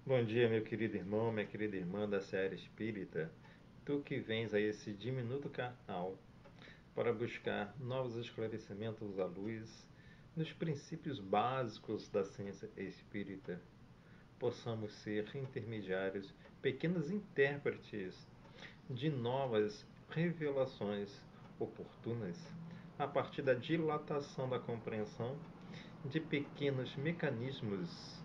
Bom dia, meu querido irmão, minha querida irmã da Seara Espírita. Tu que vens a esse diminuto canal para buscar novos esclarecimentos à luz dos princípios básicos da ciência espírita, possamos ser intermediários, pequenos intérpretes de novas revelações oportunas a partir da dilatação da compreensão de pequenos mecanismos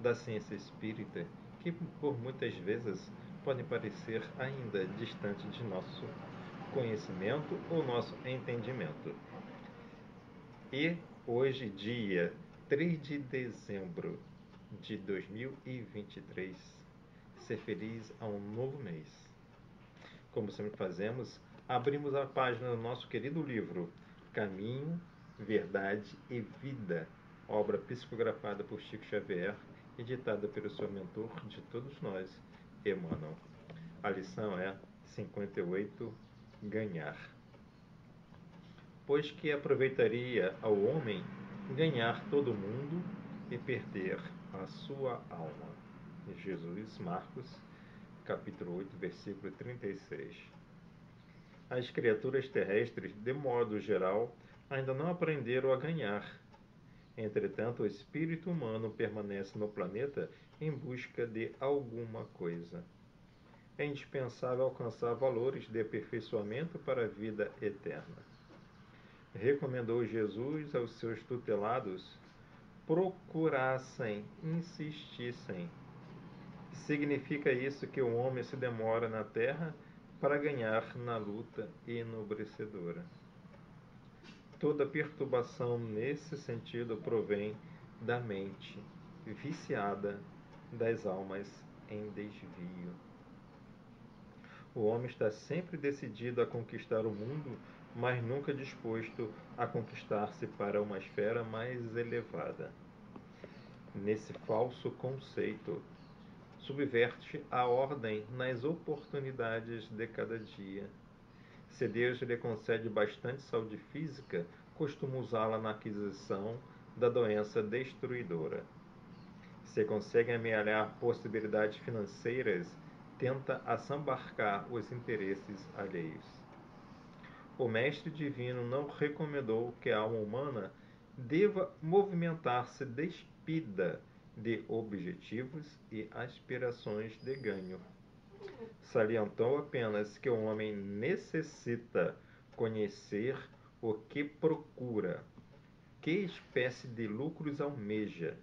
da ciência espírita que, por muitas vezes, podem parecer ainda distante de nosso conhecimento ou nosso entendimento. E hoje, dia 3 de dezembro de 2023, ser feliz a um novo mês. Como sempre fazemos, abrimos a página do nosso querido livro Caminho, Verdade e Vida, obra psicografada por Chico Xavier, editada pelo seu mentor de todos nós, Emmanuel. A lição é 58, Ganhar. Pois que aproveitaria ao homem ganhar todo o mundo e perder a sua alma. Jesus, Marcos, capítulo 8, versículo 36. As criaturas terrestres, de modo geral, ainda não aprenderam a ganhar. Entretanto, o espírito humano permanece no planeta em busca de alguma coisa. É indispensável alcançar valores de aperfeiçoamento para a vida eterna. Recomendou Jesus aos seus tutelados procurassem, insistissem. Significa isso que o homem se demora na terra para ganhar na luta enobrecedora. Toda perturbação nesse sentido provém da mente viciada das almas em desvio. O homem está sempre decidido a conquistar o mundo, mas nunca disposto a conquistar-se para uma esfera mais elevada. Nesse falso conceito, subverte a ordem nas oportunidades de cada dia. Se Deus lhe concede bastante saúde física, costuma usá-la na aquisição da doença destruidora. Se consegue amealhar possibilidades financeiras, tenta assambarcar os interesses alheios. O Mestre Divino não recomendou que a alma humana deva movimentar-se despida de objetivos e aspirações de ganho. Salientou apenas que o homem necessita conhecer o que procura, que espécie de lucros almeja,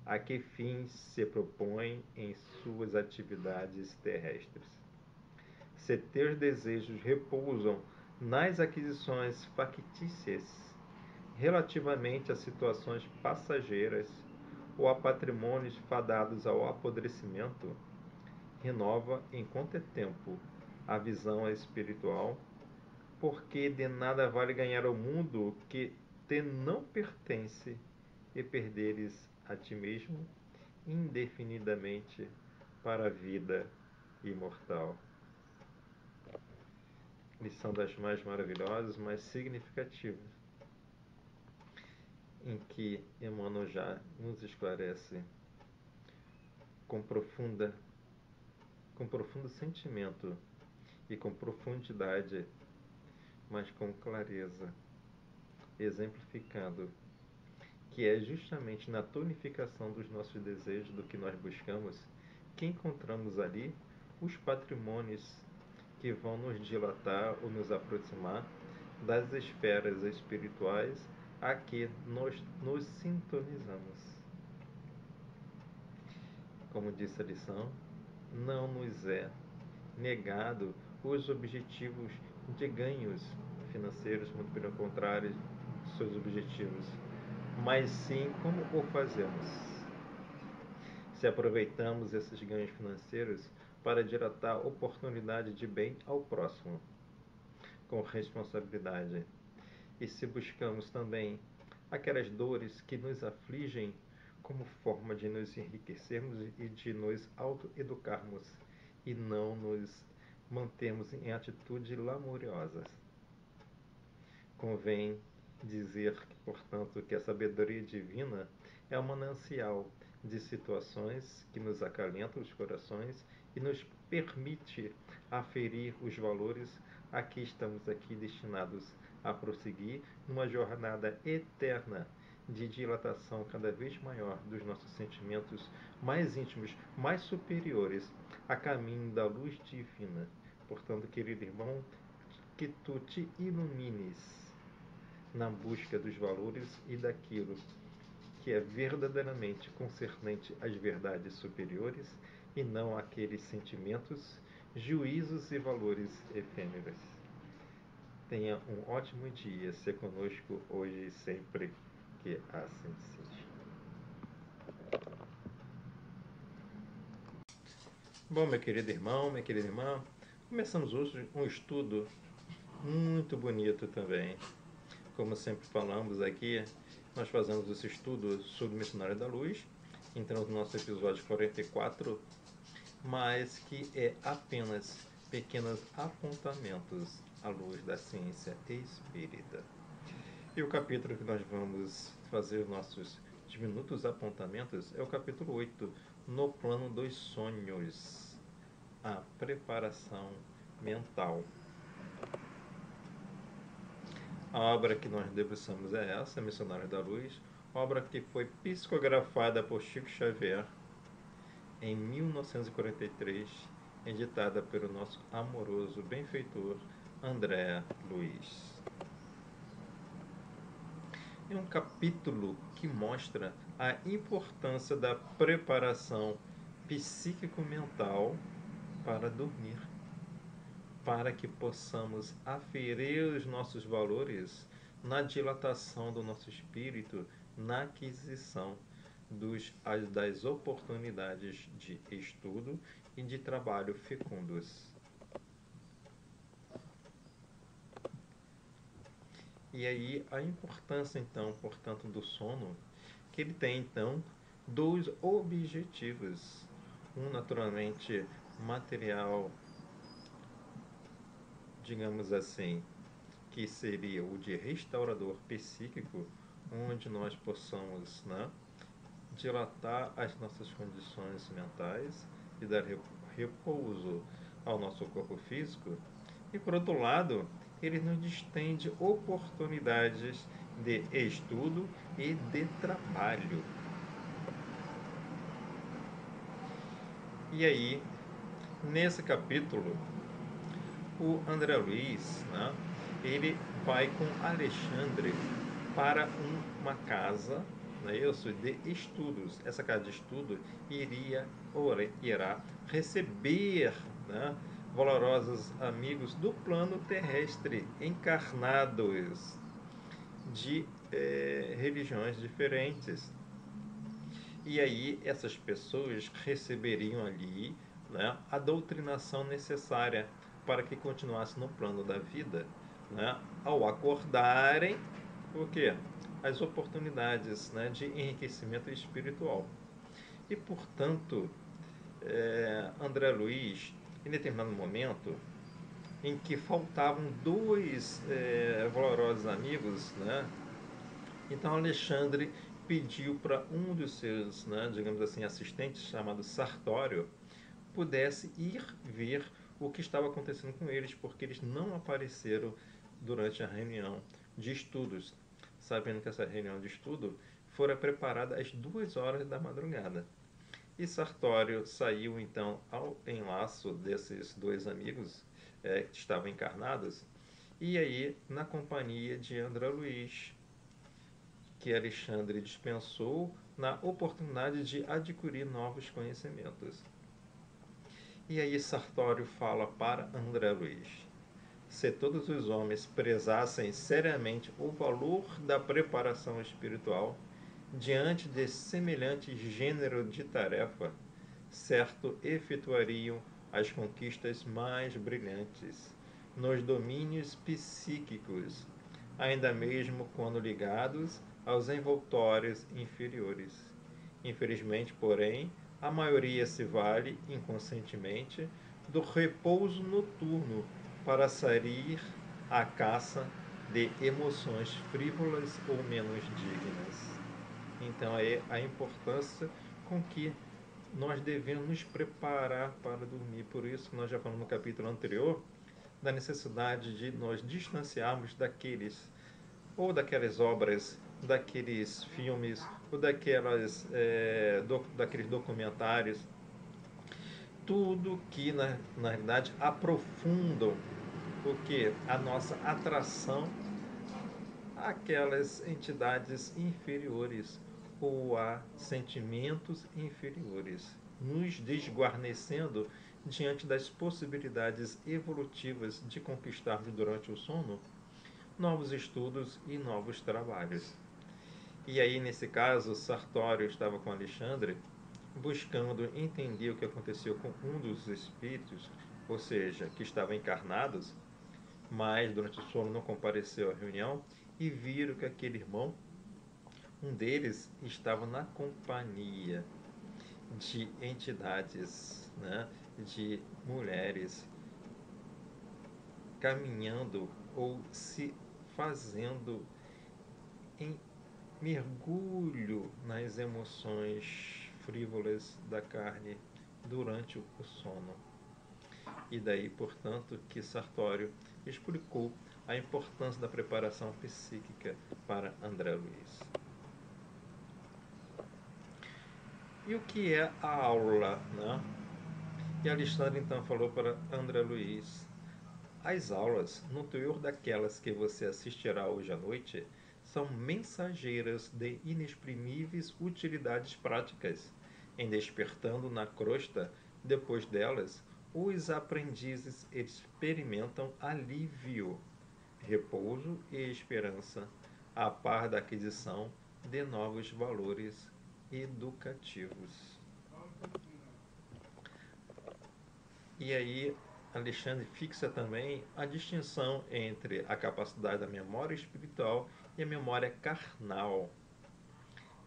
a que fins se propõe em suas atividades terrestres. Se teus desejos repousam nas aquisições factícias, relativamente a situações passageiras ou a patrimônios fadados ao apodrecimento, renova enquanto é tempo a visão espiritual, porque de nada vale ganhar o mundo que te não pertence e perderes a ti mesmo indefinidamente para a vida imortal. Lição das mais maravilhosas, mais significativas, em que Emmanuel já nos esclarece com profunda com profundo sentimento e com profundidade, mas com clareza, exemplificando que é justamente na tonificação dos nossos desejos, do que nós buscamos, que encontramos ali os patrimônios que vão nos dilatar ou nos aproximar das esferas espirituais a que nós nos sintonizamos. Como disse a lição, não nos é negado os objetivos de ganhos financeiros, muito pelo contrário, seus objetivos, mas sim como o fazemos. Se aproveitamos esses ganhos financeiros para dilatar oportunidade de bem ao próximo, com responsabilidade, e se buscamos também aquelas dores que nos afligem como forma de nos enriquecermos e de nos autoeducarmos e não nos mantermos em atitudes lamuriosas. Convém dizer, portanto, que a sabedoria divina é um manancial de situações que nos acalentam os corações e nos permite aferir os valores a que estamos aqui destinados a prosseguir numa jornada eterna de dilatação cada vez maior dos nossos sentimentos mais íntimos, mais superiores, a caminho da luz divina. Portanto, querido irmão, que tu te ilumines na busca dos valores e daquilo que é verdadeiramente concernente às verdades superiores e não àqueles sentimentos, juízos e valores efêmeros. Tenha um ótimo dia, ser conosco hoje e sempre, que assim seja. Bom, meu querido irmão, minha querida irmã, começamos hoje um estudo muito bonito também. Como sempre falamos aqui, nós fazemos esse estudo sobre o Missionário da Luz. Entramos no nosso episódio 44, mas que é apenas pequenos apontamentos à luz da ciência espírita. E o capítulo que nós vamos fazer os nossos diminutos apontamentos é o capítulo 8, No Plano dos Sonhos, a preparação mental. A obra que nós debruçamos é essa, Missionário da Luz, obra que foi psicografada por Chico Xavier em 1943, editada pelo nosso amoroso benfeitor André Luiz. É um capítulo que mostra a importância da preparação psíquico-mental para dormir, para que possamos aferir os nossos valores na dilatação do nosso espírito, na aquisição das oportunidades de estudo e de trabalho fecundos. E aí a importância, então, portanto, do sono, que ele tem, então, dois objetivos. Um, naturalmente, material, digamos assim, que seria o de restaurador psíquico, onde nós possamos, né, dilatar as nossas condições mentais e dar repouso ao nosso corpo físico. E, por outro lado, ele nos distende oportunidades de estudo e de trabalho. E aí, nesse capítulo, o André Luiz, né, ele vai com Alexandre para uma casa, né, isso, de estudos. Essa casa de estudo irá receber, né, valorosos amigos do plano terrestre, encarnados de religiões diferentes. E aí essas pessoas receberiam ali, né, a doutrinação necessária para que continuasse no plano da vida, né, ao acordarem o quê? As oportunidades, né, de enriquecimento espiritual. E, portanto, André Luiz, em determinado momento, em que faltavam dois valorosos amigos, né, então Alexandre pediu para um dos seus, né, digamos assim, assistentes, chamado Sartório, pudesse ir ver o que estava acontecendo com eles, porque eles não apareceram durante a reunião de estudos, sabendo que essa reunião de estudo fora preparada às 2 horas da madrugada. E Sartório saiu então ao enlaço desses dois amigos que estavam encarnados, e aí na companhia de André Luiz, que Alexandre dispensou na oportunidade de adquirir novos conhecimentos. E aí Sartório fala para André Luiz: se todos os homens prezassem seriamente o valor da preparação espiritual diante de semelhante gênero de tarefa, certo efetuariam as conquistas mais brilhantes nos domínios psíquicos, ainda mesmo quando ligados aos envoltórios inferiores. Infelizmente, porém, a maioria se vale, inconscientemente, do repouso noturno para sair à caça de emoções frívolas ou menos dignas. Então, é a importância com que nós devemos nos preparar para dormir. Por isso que nós já falamos no capítulo anterior da necessidade de nós distanciarmos daquelas obras, daqueles filmes, ou daqueles documentários, tudo que na realidade aprofundam o que? A nossa atração àquelas entidades inferiores ou a sentimentos inferiores, nos desguarnecendo diante das possibilidades evolutivas de conquistarmos durante o sono novos estudos e novos trabalhos. E aí, nesse caso, Sartório estava com Alexandre buscando entender o que aconteceu com um dos espíritos, ou seja, que estavam encarnados, mas durante o sono não compareceu à reunião, e viram que aquele irmão, um deles, estava na companhia de entidades, né, de mulheres, caminhando ou se fazendo em mergulho nas emoções frívolas da carne durante o sono. E daí, portanto, que Sartório explicou a importância da preparação psíquica para André Luiz. E o que é a aula, né? E Alexandre então falou para André Luiz: as aulas, no teor daquelas que você assistirá hoje à noite, são mensageiras de inexprimíveis utilidades práticas, em despertando na crosta, depois delas, os aprendizes experimentam alívio, repouso e esperança, a par da aquisição de novos valores educativos. E aí, Alexandre fixa também a distinção entre a capacidade da memória espiritual e a memória carnal,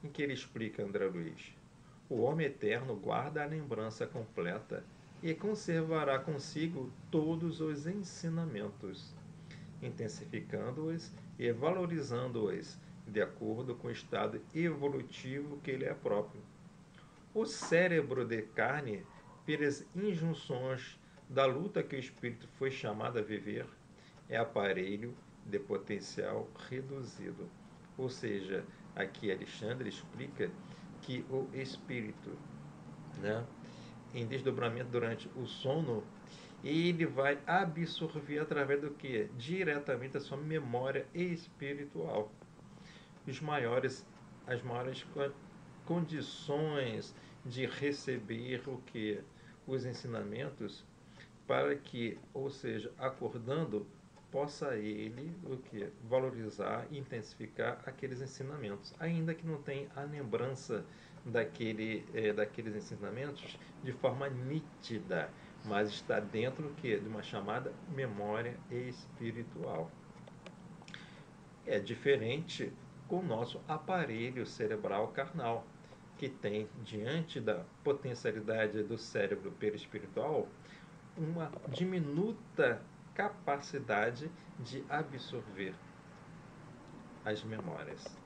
em que ele explica, André Luiz: o homem eterno guarda a lembrança completa e conservará consigo todos os ensinamentos, intensificando-os e valorizando-os de acordo com o estado evolutivo que ele é próprio. O cérebro de carne, pelas injunções da luta que o espírito foi chamado a viver, é aparelho de potencial reduzido. Ou seja, aqui Alexandre explica que o espírito, né, em desdobramento durante o sono, ele vai absorver através do que? Diretamente a sua memória espiritual. As maiores condições de receber o que? Os ensinamentos, para que, ou seja, acordando, possa ele o que? Valorizar e intensificar aqueles ensinamentos, ainda que não tenha a lembrança daqueles ensinamentos de forma nítida, mas está dentro que? De uma chamada memória espiritual. É diferente com o nosso aparelho cerebral carnal, que tem, diante da potencialidade do cérebro perispiritual, uma diminuta capacidade de absorver as memórias.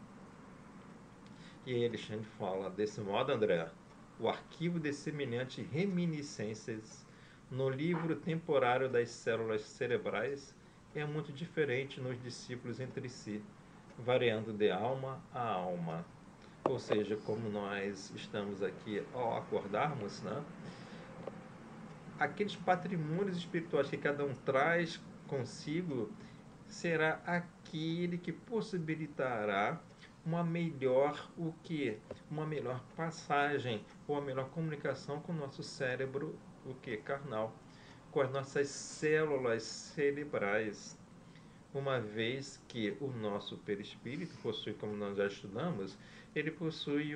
E aí Alexandre fala: desse modo, André, o arquivo de semelhantes reminiscências no livro temporário das células cerebrais é muito diferente nos discípulos entre si, variando de alma a alma. Ou seja, como nós estamos aqui ao acordarmos, né? Aqueles patrimônios espirituais que cada um traz consigo será aquele que possibilitará uma melhor uma melhor passagem ou uma melhor comunicação com o nosso cérebro carnal, com as nossas células cerebrais, uma vez que o nosso perispírito possui, como nós já estudamos, ele possui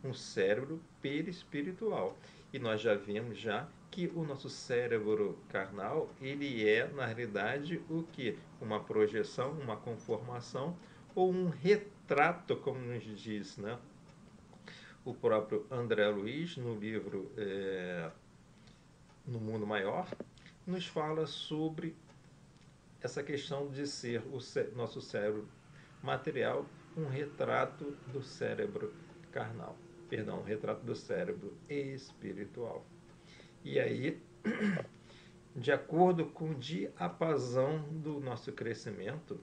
um cérebro perispiritual, e nós já vimos que o nosso cérebro carnal, ele é, na realidade, uma projeção, uma conformação ou um retrato, como nos diz, né, o próprio André Luiz, no livro No Mundo Maior, nos fala sobre essa questão de ser nosso cérebro material um retrato do cérebro carnal. perdão, retrato do cérebro espiritual. E aí, de acordo com o diapasão do nosso crescimento,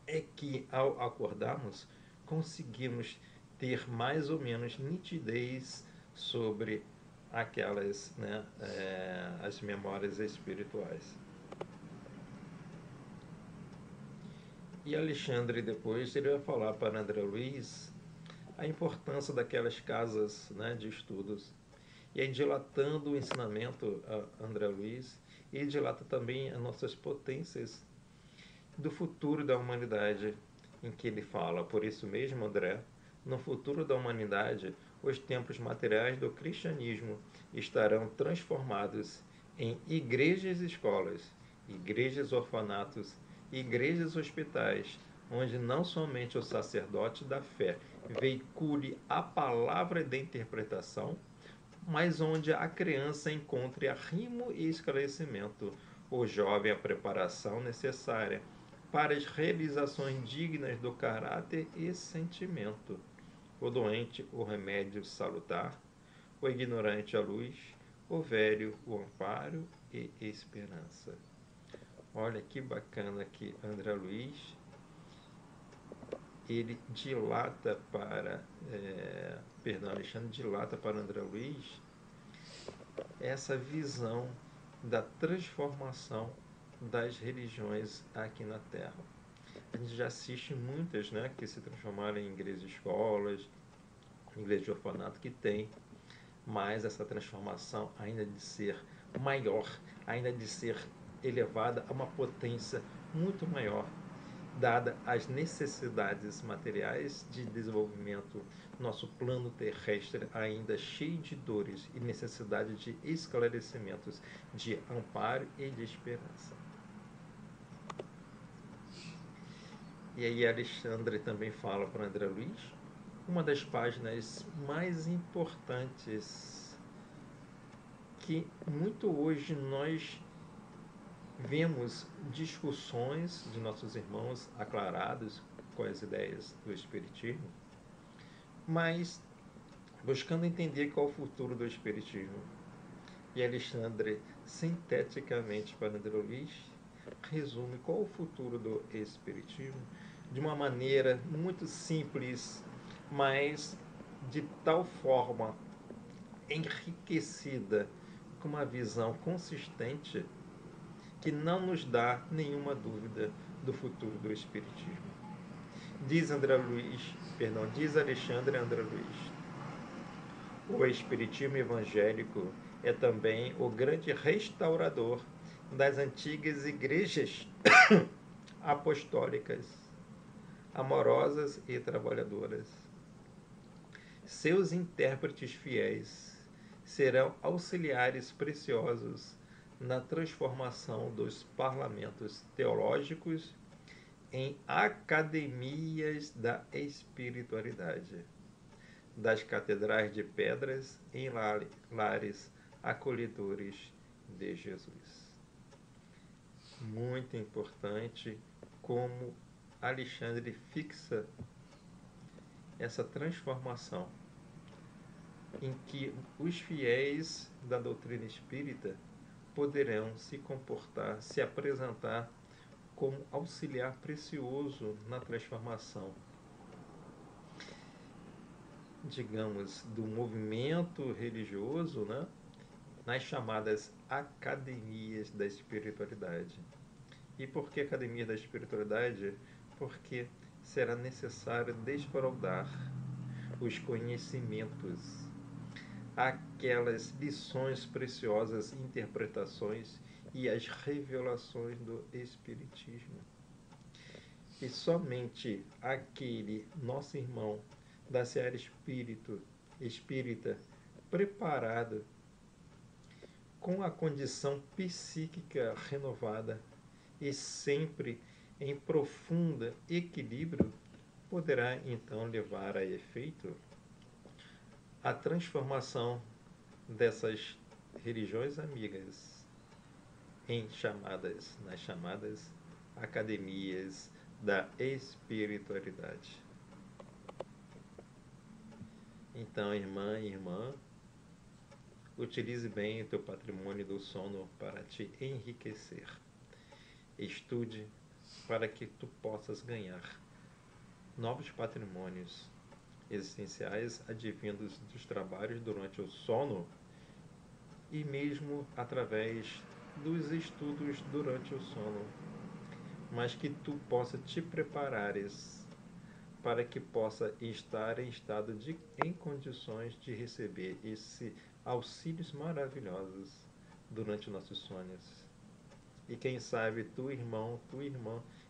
é que ao acordarmos, conseguimos ter mais ou menos nitidez sobre aquelas, né, as memórias espirituais. E Alexandre depois ele vai falar para André Luiz a importância daquelas casas, né, de estudos. E aí, dilatando o ensinamento a André Luiz, ele dilata também as nossas potências do futuro da humanidade, em que ele fala, por isso mesmo, André, no futuro da humanidade, os templos materiais do cristianismo estarão transformados em igrejas e escolas, igrejas orfanatos, igrejas hospitais, onde não somente o sacerdote da fé veicule a palavra de interpretação, mas onde a criança encontre arrimo e esclarecimento, o jovem a preparação necessária para as realizações dignas do caráter e sentimento, o doente o remédio salutar, o ignorante a luz, o velho o amparo e esperança. Olha que bacana que André Luiz ele dilata para Alexandre dilata para André Luiz essa visão da transformação das religiões aqui na Terra. A gente já assiste muitas, né, que se transformaram em igrejas e escolas, igrejas de orfanato que tem, mas essa transformação ainda de ser maior, ainda de ser elevada a uma potência muito maior, dada as necessidades materiais de desenvolvimento, nosso plano terrestre ainda cheio de dores e necessidade de esclarecimentos, de amparo e de esperança. E aí Alexandre também fala para André Luiz uma das páginas mais importantes que muito hoje nós vemos discussões de nossos irmãos aclarados com as ideias do Espiritismo, mas buscando entender qual é o futuro do Espiritismo. E Alexandre, sinteticamente para André Luiz, resume qual é o futuro do Espiritismo de uma maneira muito simples, mas de tal forma enriquecida, com uma visão consistente, que não nos dá nenhuma dúvida do futuro do Espiritismo. Diz Alexandre André Luiz, o Espiritismo evangélico é também o grande restaurador das antigas igrejas apostólicas, amorosas e trabalhadoras. Seus intérpretes fiéis serão auxiliares preciosos na transformação dos parlamentos teológicos em academias da espiritualidade, das catedrais de pedras em lares acolhedores de Jesus. Muito importante como Alexandre fixa essa transformação em que os fiéis da doutrina espírita poderão se comportar, se apresentar como auxiliar precioso na transformação, digamos, do movimento religioso, né, nas chamadas academias da espiritualidade. E por que academia da espiritualidade? Porque será necessário desbrodar os conhecimentos, aquelas lições preciosas, interpretações e as revelações do Espiritismo. E somente aquele nosso irmão da seara espírita preparado, com a condição psíquica renovada e sempre em profundo equilíbrio, poderá então levar a efeito a transformação dessas religiões amigas nas chamadas academias da espiritualidade. Então, irmã, utilize bem o teu patrimônio do sono para te enriquecer. Estude para que tu possas ganhar novos patrimônios existenciais advindos dos trabalhos durante o sono e mesmo através dos estudos durante o sono, mas que tu possa te preparares para que possa estar em condições de receber esses auxílios maravilhosos durante nossos sonhos. E quem sabe tua irmã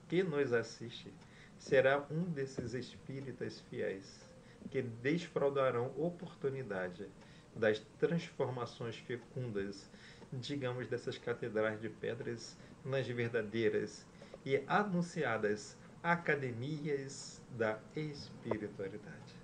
que nos assiste, será um desses espíritas fiéis que desfraudarão oportunidade das transformações fecundas, digamos, dessas catedrais de pedras nas verdadeiras e anunciadas academias da espiritualidade.